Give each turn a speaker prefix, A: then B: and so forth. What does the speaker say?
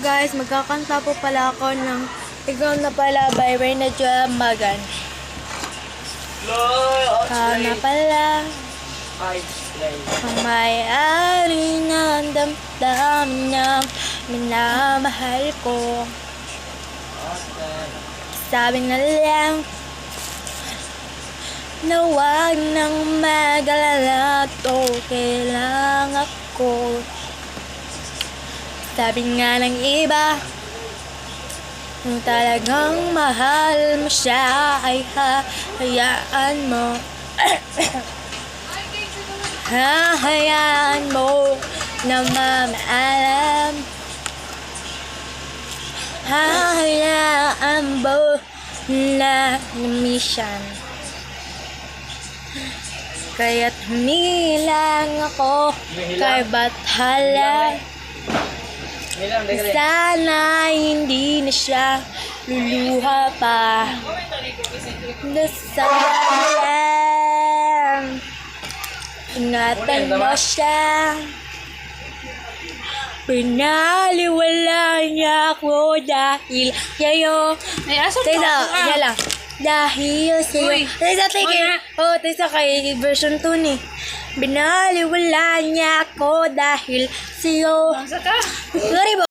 A: guys, magkakanta po pala ako ng Ikaw na pala by Reyna Joel Magan. Ikaw na pala ang may-ari ng damdamin na minamahal ko. Sabi na lang na huwag nang mag-alala, okay lang ako. Sabi nga ng iba, kung talagang mahal mo siya ay hahayaan mo. Hahayaan mo na mamaalam. Hahayaan mo na lumisyan. Kaya't humilang ako kay Bathala. Sana hindi na siya luluha pa. Nasayang ingatan mo siya. Pinaliwala niya ako dahil sa'yo. Dahil sa'yo. Tesa kay version 2 ni. Binaliwala niya ako dahil sa'yo. Sorry ba?